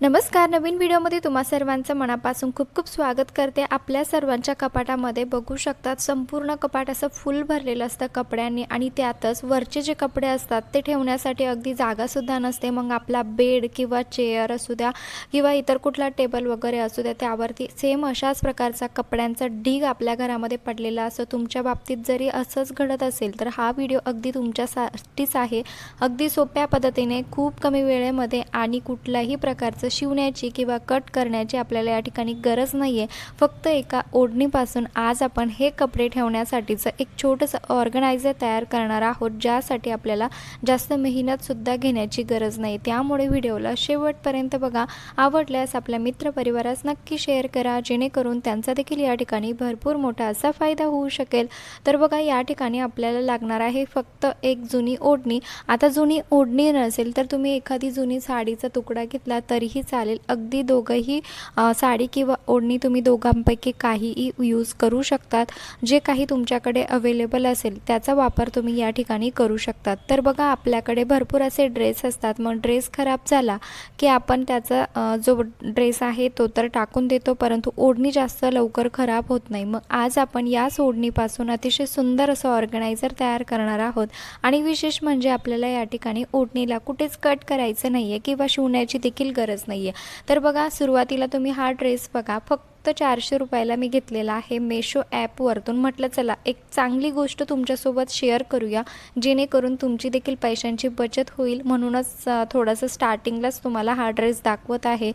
नमस्कार. नवीन व्हिडिओमध्ये तुम्हा सर्वांचं मनापासून खूप खूप स्वागत करते. आपल्या सर्वांच्या कपाटामध्ये बघू शकतात संपूर्ण कपाट असं फुल भरलेलं असतं कपड्यांनी आणि त्यातच वरचे जे कपडे असतात ते ठेवण्यासाठी अगदी जागासुद्धा नसते. मग आपला बेड किंवा चेअर असू द्या किंवा इतर कुठला टेबल वगैरे असू द्या त्यावरती सेम अशाच प्रकारचा कपड्यांचा ढीग आपल्या घरामध्ये पडलेला असतो. तुमच्या बाबतीत जरी असंच घडत असेल तर हा व्हिडिओ अगदी तुमच्यासाठीच आहे. अगदी सोप्या पद्धतीने खूप कमी वेळेमध्ये आणि कुठल्याही प्रकारचं शिवण्याची किंवा कट करण्याची आपल्याला या ठिकाणी गरज नाही आहे. फक्त एका ओढणीपासून आज आपण हे कपडे ठेवण्यासाठीचं एक छोटंसं ऑर्गनायझर तयार करणार आहोत, ज्यासाठी आपल्याला जास्त मेहनतसुद्धा घेण्याची गरज नाही. त्यामुळे व्हिडिओला शेवटपर्यंत बघा. आवडल्यास आपल्या मित्रपरिवारास नक्की शेअर करा, जेणेकरून त्यांचा देखील या ठिकाणी भरपूर मोठा असा फायदा होऊ शकेल. तर बघा, या ठिकाणी आपल्याला लागणार आहे फक्त एक जुनी ओढणी. आता जुनी ओढणी नसेल तर तुम्ही एखादी जुनी साडीचा तुकडा घेतला तरीही चालेल. अगदी दोघंही साडी किंवा ओढणी तुम्ही दोघांपैकी काहीही यूज करू शकतात. जे काही तुमच्याकडे अवेलेबल असेल त्याचा वापर तुम्ही या ठिकाणी करू शकतात. तर बघा, आपल्याकडे भरपूर असे ड्रेस असतात. मग ड्रेस खराब झाला की आपण त्याचा जो ड्रेस आहे तो तर टाकून देतो, परंतु ओढणी जास्त लवकर खराब होत नाही. मग आज आपण याच ओढणीपासून अतिशय सुंदर असं ऑर्गनायझर तयार करणार आहोत. आणि विशेष म्हणजे आपल्याला या ठिकाणी ओढणीला कुठेच कट करायचं नाही आहे किंवा शिवण्याची देखील गरज नाही आहे. तर बघा, सुरुवातीला तुम्ही हा ड्रेस बघा फक्त 400 रुपयाला मी घेतलेला आहे मेशो ॲपवरतून. म्हटलं चला एक चांगली गोष्ट तुमच्यासोबत शेअर करूया, जेणेकरून तुमची देखील पैशांची बचत होईल. म्हणूनच थोडंसं स्टार्टिंगलाच तुम्हाला हा ड्रेस दाखवत आहे.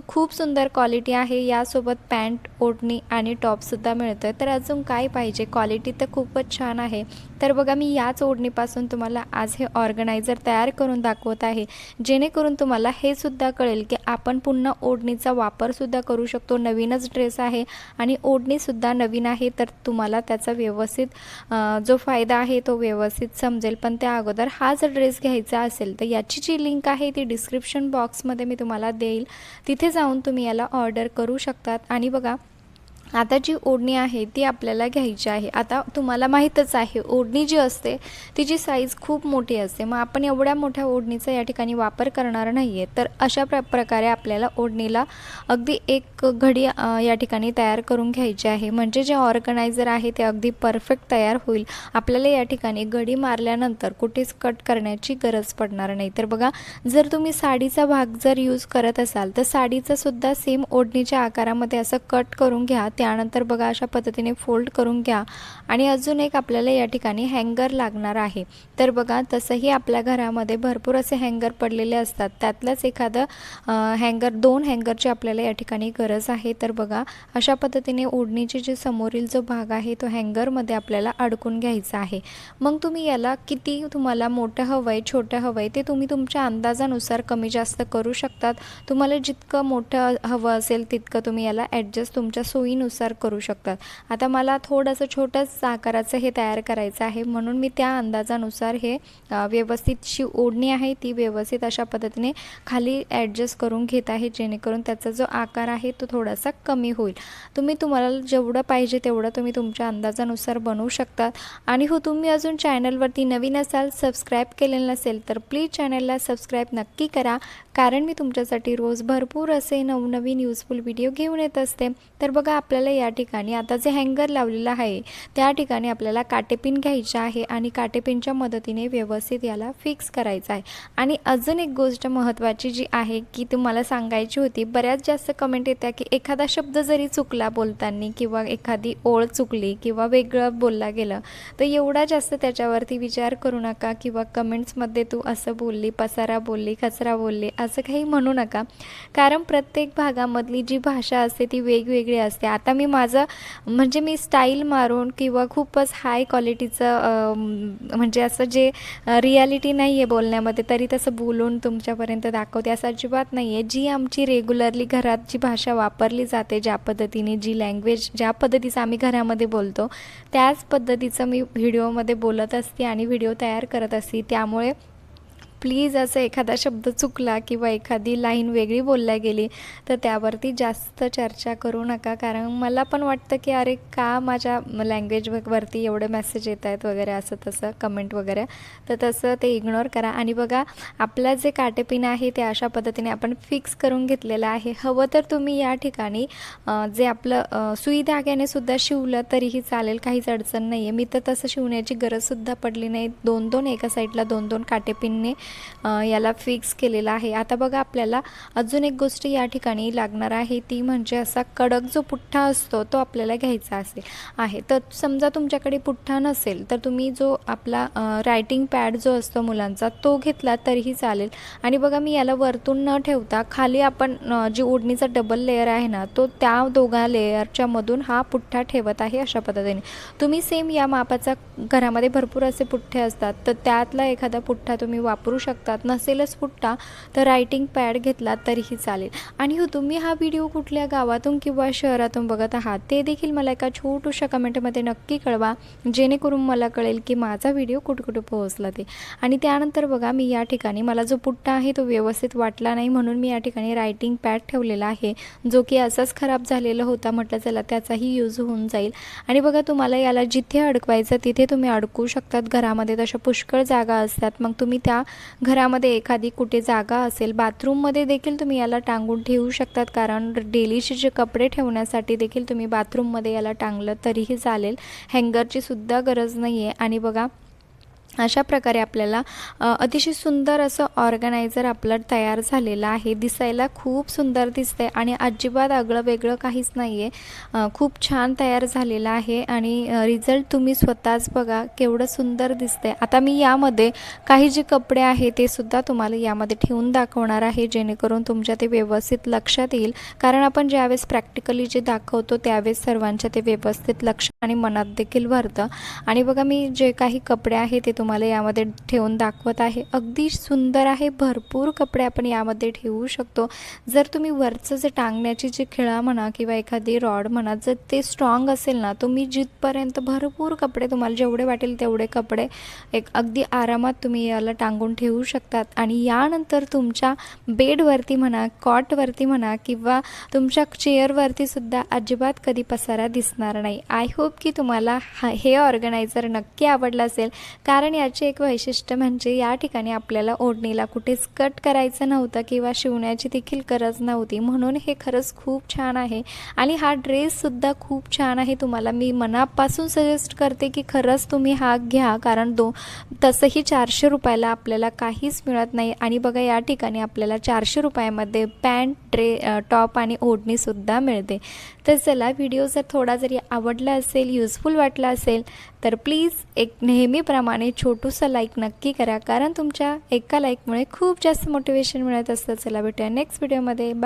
खूप सुंदर क्वालिटी आहे. यासोबत पॅन्ट, ओढणी आणि टॉपसुद्धा मिळतं. तर अजून काय पाहिजे, क्वालिटी तर खूपच छान आहे. तर बघा, मी याच ओढणीपासून तुम्हाला आज हे ऑर्गनायझर तयार करून दाखवत आहे, जेणेकरून तुम्हाला हे सुद्धा कळेल की आपण पुन्हा ओढणीचा वापरसुद्धा करू शकतो. नवीनच ड्रेस आहे आणि ओढणीसुद्धा नवीन आहे, तर तुम्हाला त्याचा व्यवस्थित जो फायदा आहे तो व्यवस्थित समजेल. पण त्या अगोदर हा जर ड्रेस घ्यायचा असेल तर याची जी लिंक आहे ती डिस्क्रिप्शन बॉक्समध्ये मी तुम्हाला देईल. तिथे जाऊन तुम्ही याला ऑर्डर करू शकतात. आणि बघा, आता जी ओढणी आहे ती आपल्याला घ्यायची आहे. आता तुम्हाला माहीतच आहे ओढणी जी असते तिची साईज खूप मोठी असते. मग आपण एवढ्या मोठ्या ओढणीचा या ठिकाणी वापर करणार नाही आहे. तर अशा प्रकारे आपल्याला ओढणीला अगदी एक घडी या ठिकाणी तयार करून घ्यायची आहे, म्हणजे जे ऑर्गनायझर आहे ते अगदी परफेक्ट तयार होईल. आपल्याला या ठिकाणी घडी मारल्यानंतर कुठेच कट करण्याची गरज पडणार नाही. तर बघा, जर तुम्ही साडीचा भाग जर यूज करत असाल तर साडीचा सुद्धा सेम ओढणीच्या आकारामध्ये असं कट करून घ्या. त्यानंतर बघा, अशा पद्धतीने फोल्ड करून घ्या. आणि अजून एक आपल्याला या ठिकाणी हँगर लागणार आहे. तर बघा, तसंही आपल्या घरामध्ये भरपूर असे हँगर पडलेले असतात. त्यातलंच एखादं हँगर, 2 हँगरची आपल्याला या ठिकाणी गरज आहे. तर बघा, अशा पद्धतीने ओढणीचे जे समोरील जो भाग आहे तो हँगरमध्ये आपल्याला अडकून घ्यायचा आहे. मग तुम्ही याला किती तुम्हाला मोठं हवं आहे, छोटं हवं आहे, ते तुम्ही तुमच्या अंदाजानुसार कमी जास्त करू शकतात. तुम्हाला जितकं मोठं हवं असेल तितकं तुम्ही याला ॲडजस्ट तुमच्या सोयीनुसार करू शकतात. आता मला थोडंसं छोटंच आकाराचं हे तयार करायचं आहे, म्हणून मी त्या अंदाजानुसार हे व्यवस्थित ओढणी आहे ती व्यवस्थित अशा पद्धतीने खाली ॲडजस्ट करून घेत आहे, जेणेकरून त्याचा जो आकार आहे तो थोडासा कमी होईल. तुम्हाला जेवढं पाहिजे तेवढं तुम्ही तुमच्या अंदाजानुसार बनवू शकतात. आणि हो, तुम्ही अजून चॅनलवरती नवीन असाल, सबस्क्राईब केलेलं नसेल तर प्लीज चॅनलला सबस्क्राईब नक्की करा, कारण मी तुमच्यासाठी रोज भरपूर असे नवनवीन यूजफुल व्हिडिओ घेऊन येत असते. तर बघा, आपल्याला या ठिकाणी आता जे हँगर लावलेलं आहे त्या ठिकाणी आपल्याला काटेपिन घ्यायचं आहे आणि काटेपिनच्या मदतीने व्यवस्थित याला फिक्स करायचं आहे. आणि अजून एक गोष्ट महत्त्वाची जी आहे की तुम्हाला सांगायची होती, बऱ्याच जास्त कमेंट येत्या की एखादा शब्द जरी चुकला बोलताना किंवा एखादी ओळ चुकली किंवा वेगळं बोलला गेलं तर एवढा जास्त त्याच्यावरती विचार करू नका किंवा कमेंट्समध्ये तू असं बोलली, पसारा बोलली, कचरा बोलली असं काही म्हणू नका, कारण प्रत्येक भागामधली जी भाषा असते ती वेगवेगळी असते. आता मी माझं म्हणजे मी स्टाईल मारून किंवा खूपच हाय क्वालिटीचं म्हणजे असं जे रियालिटी नाही आहे बोलण्यामध्ये तरी तसं बोलून तुमच्यापर्यंत दाखवते असं अजिबात नाही आहे. जी आमची रेग्युलरली घरात जी भाषा वापरली जाते, ज्या पद्धतीने जी लँग्वेज ज्या पद्धतीचं आम्ही घरामध्ये बोलतो त्याच पद्धतीचं मी व्हिडिओमध्ये बोलत असते आणि व्हिडिओ तयार करत असते. त्यामुळे प्लीज असं एखादा शब्द चुकला किंवा एखादी लाईन वेगळी बोलल्या गेली तर त्यावरती जास्त चर्चा करू नका, कारण मला पण वाटतं की अरे का माझ्या लँग्वेजवरती एवढे मेसेज येत आहेत वगैरे असं तसं कमेंट वगैरे, तर तसं ते इग्नोर करा. आणि बघा आपला जे काटेपिन आहे ते अशा पद्धतीने आपण फिक्स करून घेतलेलं आहे. हवं तर तुम्ही या ठिकाणी जे आपलं सुई धाग्याने सुद्धा शिवलं तरीही चालेल, काहीच अडचण नाही आहे. मी तर तसं शिवण्याची गरजसुद्धा पडली नाही. दोन दोन एका साईडला दोन दोन काटेपिनने याला फिक्स केलेलं आहे. आता बघा आपल्याला अजून एक गोष्ट या ठिकाणी लागणार आहे, ती म्हणजे असा कडक जो पुठ्ठा असतो तो आपल्याला घ्यायचा आहे. तर समजा तुमच्याकडे पुठ्ठा नसेल तर तुम्ही जो आपला रायटिंग पॅड जो असतो मुलांचा तो घेतला तरीही चालेल. आणि बघा मी याला वरतून न ठेवता खाली आपण जी ओढणीचा डबल लेअर आहे ना तो त्या दोघा लेअरच्या मधून हा पुठ्ठा ठेवत आहे अशा पद्धतीने. तुम्ही सेम या मापाचा घरामध्ये भरपूर असे पुठ्ठे असतात तर त्यातला एखादा पुठ्ठा तुम्ही वापरू शकतात. नसेलच पुठ्ठा तर रायटिंग पॅड घेतला तरीही चालेल. आणि हो तुम्ही हा व्हिडिओ कुठल्या गावातून किंवा शहरातून बघत आहात ते देखील मला एका छोट्याशा कमेंटमध्ये नक्की कळवा, जेणेकरून मला कळेल की माझा व्हिडिओ कुठे पोहोचला ते. आणि त्यानंतर बघा मी या ठिकाणी मला जो पुठ्ठा आहे तो व्यवस्थित वाटला नाही म्हणून मी या ठिकाणी रायटिंग पॅड ठेवलेला आहे, जो की असाच खराब झालेला होता. म्हटलं चला त्याचाही यूज होऊन जाईल. आणि बघा तुम्हाला याला जिथे अडकवायचं तिथे तुम्ही अडकवू शकतात. घरामध्ये तशा पुष्कळ जागा असतात, मग तुम्ही त्या घरामध्ये एखादी कुठे जागा असेल बाथरूममध्ये देखील तुम्ही याला टांगून ठेवू शकतात, कारण डेलीचे जे कपडे ठेवण्यासाठी देखील तुम्ही बाथरूममध्ये याला टांगलं तरीही चालेल. हँगरची सुद्धा गरज नाही आहे. आणि बघा अशा प्रकारे आपल्याला अतिशय सुंदर असं ऑर्गनायझर आपलं तयार झालेलं आहे. दिसायला खूप सुंदर दिसते आणि अजिबात आगळं वेगळं काहीच नाही आहे. खूप छान तयार झालेलं आहे आणि रिझल्ट तुम्ही स्वतःच बघा केवढं सुंदर दिसते. आता मी यामध्ये काही जे कपडे आहे ते सुद्धा तुम्हाला यामध्ये ठेवून दाखवणार आहे, जेणेकरून तुमच्या ते व्यवस्थित लक्षात येईल. कारण आपण ज्यावेळेस प्रॅक्टिकली जे दाखवतो त्यावेळेस सर्वांच्या ते व्यवस्थित लक्ष आणि मनात देखील भरतं. आणि बघा मी जे काही कपडे आहे ते तुम्हाला यामध्ये ठेवून दाखवत आहे. अगदी सुंदर आहे. भरपूर कपडे आपण यामध्ये ठेवू शकतो. जर तुम्ही वरचं जे टांगण्याची जी खिळा म्हणा किंवा एखादी रॉड म्हणा जर ते स्ट्रॉंग असेल ना तुम्ही जिथपर्यंत भरपूर कपडे तुम्हाला जेवढे वाटेल तेवढे कपडे एक अगदी आरामात तुम्ही याला टांगून ठेवू शकतात. आणि यानंतर तुमच्या बेडवरती म्हणा, कॉटवरती म्हणा किंवा तुमच्या चेअरवरती सुद्धा अजिबात कधी पसारा दिसणार नाही. आय होप की तुम्हाला हे ऑर्गनायझर नक्की आवडलं असेल, कारण याचे एक वैशिष्ट्य म्हणजे या ठिकाणी आपल्याला ओढणीला कुठेच कट करायचं नव्हतं किंवा शिवण्याची देखील गरज नव्हती, म्हणून हे खरंच खूप छान आहे. आणि हा ड्रेससुद्धा खूप छान आहे. तुम्हाला मी मनापासून सजेस्ट करते की खरंच तुम्ही हा घ्या, कारण तसंही 400 रुपयाला आपल्याला काहीच मिळत नाही. आणि बघा या ठिकाणी आपल्याला 400 रुपयामध्ये पॅन्ट, टॉप आणि ओढणीसुद्धा मिळते. तर चला व्हिडिओ जर थोडा जरी आवडला असेल, युजफुल वाटला असेल तर प्लीज एक नेहमीप्रमाणे छोटूसं लाईक नक्की करा, कारण तुमच्या एका लाईकमुळे खूप जास्त मोटिवेशन मिळत असतं. चला भेटूया नेक्स्ट व्हिडिओमध्ये. बाय.